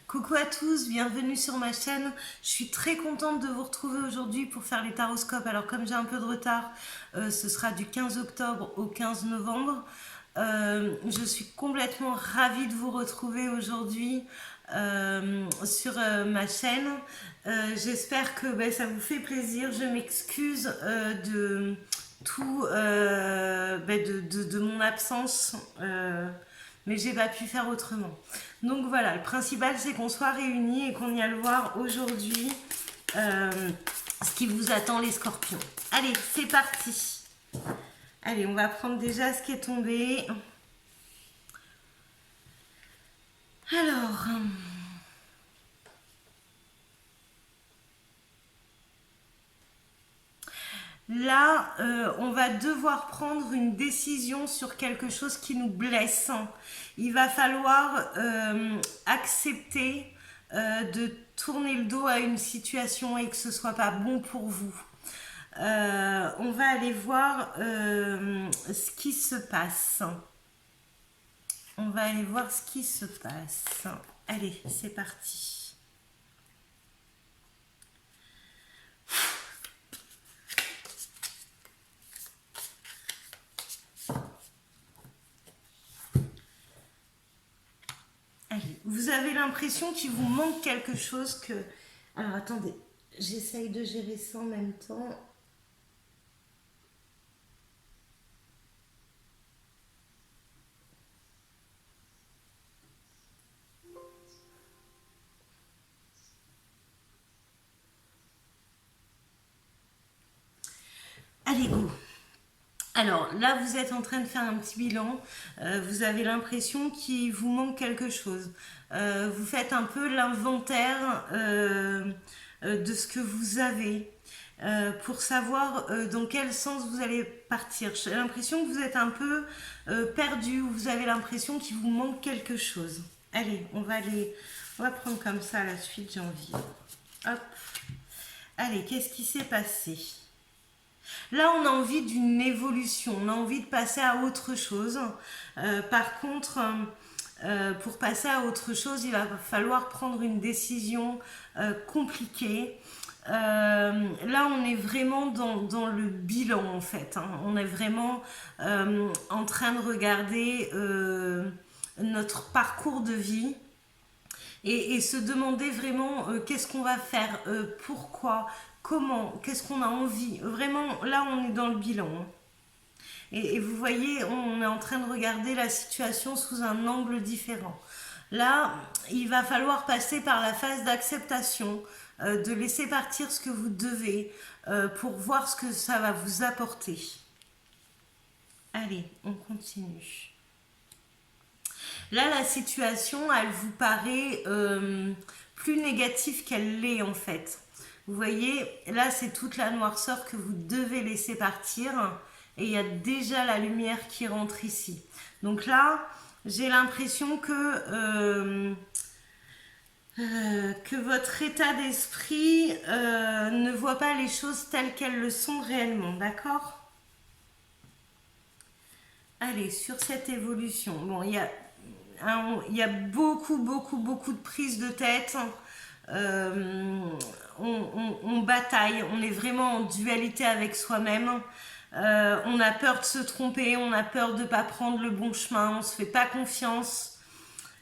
Coucou à tous, bienvenue sur ma chaîne. Je suis très contente de vous retrouver aujourd'hui pour faire les taroscopes. Alors comme j'ai un peu de retard, ce sera du 15 octobre au 15 novembre. Je suis complètement ravie de vous retrouver aujourd'hui sur ma chaîne. J'espère que ça vous fait plaisir. Je m'excuse de tout de mon absence, mais j'ai pas pu faire autrement. Donc voilà, le principal c'est qu'on soit réunis et qu'on y aille voir aujourd'hui ce qui vous attend les scorpions. Allez, c'est parti. Allez, on va prendre déjà ce qui est tombé. Alors, là, on va devoir prendre une décision sur quelque chose qui nous blesse. Il va falloir accepter de tourner le dos à une situation et que ce soit pas bon pour vous. On va aller voir ce qui se passe. On va aller voir ce qui se passe. Allez, c'est parti. Allez, vous avez l'impression qu'il vous manque quelque chose que... Alors attendez, j'essaye de gérer ça en même temps. Allez, go. Alors là, vous êtes en train de faire un petit bilan. Vous avez l'impression qu'il vous manque quelque chose. Vous faites un peu l'inventaire de ce que vous avez pour savoir dans quel sens vous allez partir. J'ai l'impression que vous êtes un peu perdu ou vous avez l'impression qu'il vous manque quelque chose. Allez, on va prendre comme ça la suite, j'ai envie. Hop. Allez, qu'est-ce qui s'est passé ? Là, on a envie d'une évolution, on a envie de passer à autre chose. Par contre, pour passer à autre chose, il va falloir prendre une décision compliquée. Là, on est vraiment dans le bilan, en fait. On est vraiment en train de regarder notre parcours de vie. Et se demander vraiment qu'est-ce qu'on va faire, pourquoi, comment, qu'est-ce qu'on a envie. Vraiment, là, on est dans le bilan. Et vous voyez, on est en train de regarder la situation sous un angle différent. Là, il va falloir passer par la phase d'acceptation, de laisser partir ce que vous devez pour voir ce que ça va vous apporter. Allez, on continue. Là, la situation, elle vous paraît plus négative qu'elle l'est en fait. Vous voyez, là, c'est toute la noirceur que vous devez laisser partir. Et il y a déjà la lumière qui rentre ici. Donc là, j'ai l'impression que votre état d'esprit ne voit pas les choses telles qu'elles le sont réellement. D'accord ? Allez, sur cette évolution. Bon, il y a beaucoup de prises de tête. On bataille, on est vraiment en dualité avec soi-même. On a peur de se tromper, on a peur de ne pas prendre le bon chemin, on se fait pas confiance.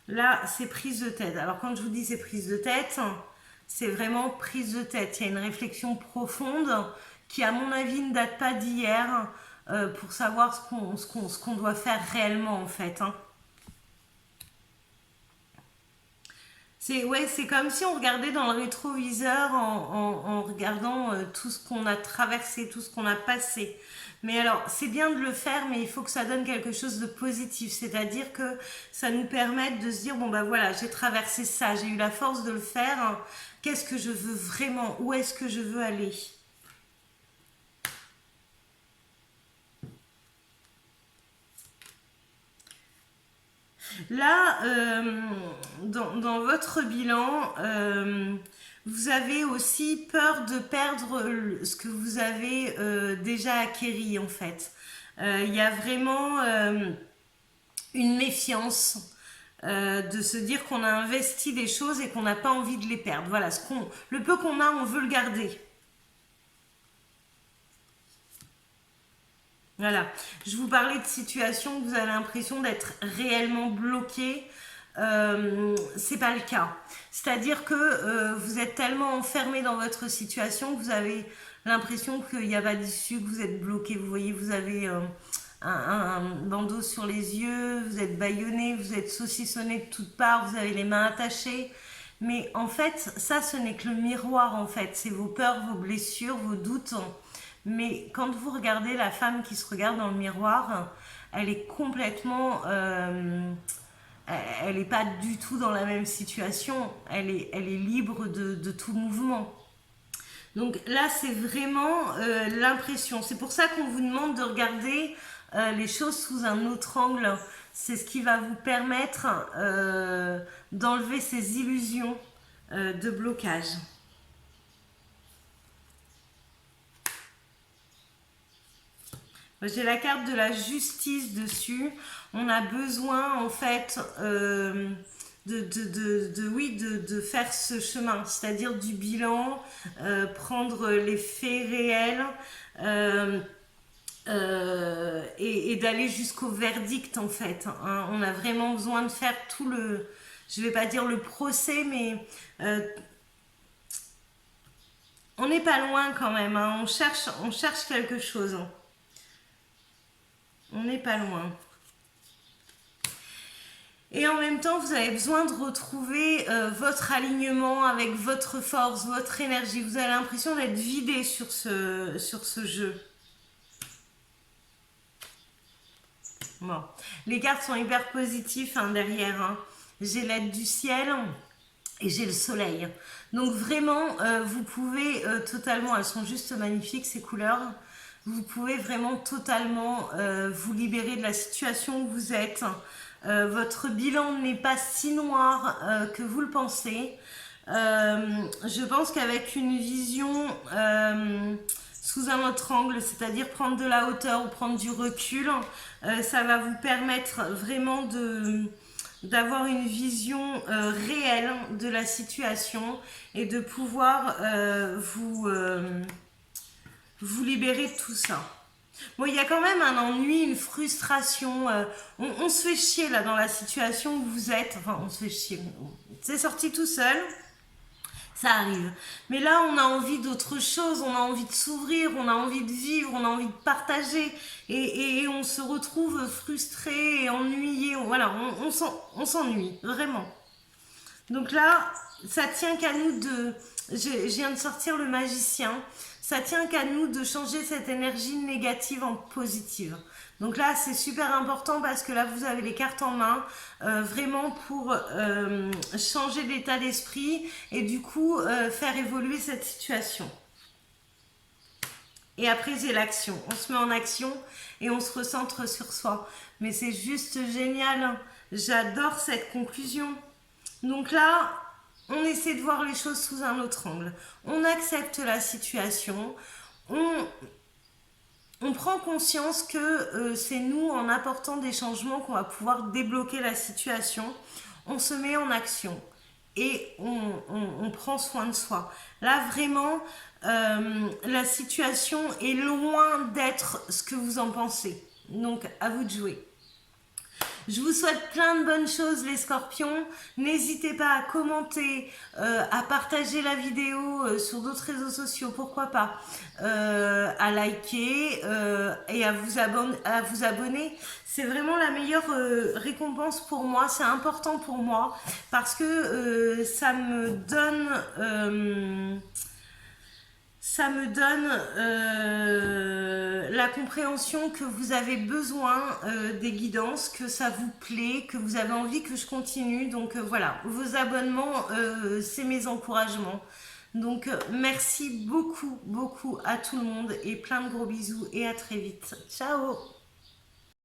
Là, c'est prise de tête. Alors quand je vous dis c'est prise de tête, c'est vraiment prise de tête. Il y a une réflexion profonde qui, à mon avis, ne date pas d'hier pour savoir ce qu'on doit faire réellement en fait. C'est comme si on regardait dans le rétroviseur en regardant tout ce qu'on a traversé, tout ce qu'on a passé. Mais alors, c'est bien de le faire, mais il faut que ça donne quelque chose de positif. C'est-à-dire que ça nous permette de se dire, bon ben voilà, j'ai traversé ça, j'ai eu la force de le faire. Qu'est-ce que je veux vraiment ? Où est-ce que je veux aller ? Là, dans votre bilan, vous avez aussi peur de perdre ce que vous avez déjà acquéri en fait. Il y a vraiment une méfiance de se dire qu'on a investi des choses et qu'on n'a pas envie de les perdre. Voilà, le peu qu'on a, on veut le garder. Voilà, je vous parlais de situations où vous avez l'impression d'être réellement bloqué. C'est pas le cas. C'est-à-dire que vous êtes tellement enfermé dans votre situation que vous avez l'impression qu'il n'y a pas d'issue, que vous êtes bloqué. Vous voyez, vous avez un bandeau sur les yeux, vous êtes bâillonné, vous êtes saucissonné de toutes parts, vous avez les mains attachées. Mais en fait, ça, ce n'est que le miroir, en fait. C'est vos peurs, vos blessures, vos doutes. Mais quand vous regardez la femme qui se regarde dans le miroir, elle est complètement... elle n'est pas du tout dans la même situation. Elle est libre de tout mouvement. Donc là, c'est vraiment l'impression. C'est pour ça qu'on vous demande de regarder les choses sous un autre angle. C'est ce qui va vous permettre d'enlever ces illusions de blocage. J'ai la carte de la justice dessus. On a besoin en fait de faire ce chemin, c'est-à-dire du bilan, prendre les faits réels et d'aller jusqu'au verdict en fait. Hein. On a vraiment besoin de faire tout le, je vais pas dire le procès, mais on n'est pas loin quand même. Hein. On cherche quelque chose. On n'est pas loin. Et en même temps, vous avez besoin de retrouver votre alignement avec votre force, votre énergie. Vous avez l'impression d'être vidé sur ce jeu. Bon. Les cartes sont hyper positives hein, derrière. Hein. J'ai l'aide du ciel et j'ai le soleil. Donc vraiment, vous pouvez totalement, elles sont juste magnifiques ces couleurs. Vous pouvez vraiment totalement vous libérer de la situation où vous êtes. Votre bilan n'est pas si noir que vous le pensez. Je pense qu'avec une vision sous un autre angle, c'est-à-dire prendre de la hauteur ou prendre du recul, ça va vous permettre vraiment d'avoir une vision réelle de la situation et de pouvoir vous libérer de tout ça. Bon, il y a quand même un ennui, une frustration. On se fait chier là dans la situation où vous êtes. Enfin, on se fait chier. C'est sorti tout seul. Ça arrive. Mais là, on a envie d'autre chose. On a envie de s'ouvrir. On a envie de vivre. On a envie de partager. Et on se retrouve frustré et ennuyé. Voilà, on s'ennuie. Vraiment. Donc là, ça tient qu'à nous de... Je viens de sortir le magicien. Ça tient qu'à nous de changer cette énergie négative en positive. Donc là, c'est super important parce que là, vous avez les cartes en main, vraiment pour changer d'état d'esprit et du coup, faire évoluer cette situation. Et après, j'ai l'action. On se met en action et on se recentre sur soi. Mais c'est juste génial. J'adore cette conclusion. Donc là... on essaie de voir les choses sous un autre angle. On accepte la situation. On prend conscience que c'est nous, en apportant des changements, qu'on va pouvoir débloquer la situation. On se met en action. Et on prend soin de soi. Là, vraiment, la situation est loin d'être ce que vous en pensez. Donc, à vous de jouer. Je vous souhaite plein de bonnes choses les scorpions. N'hésitez pas à commenter, à partager la vidéo sur d'autres réseaux sociaux, pourquoi pas, à liker et à vous abonner. C'est vraiment la meilleure récompense pour moi, c'est important pour moi parce que ça me donne... la compréhension que vous avez besoin des guidances, que ça vous plaît, que vous avez envie que je continue. Donc voilà, vos abonnements, c'est mes encouragements. Donc merci beaucoup, beaucoup à tout le monde et plein de gros bisous et à très vite. Ciao!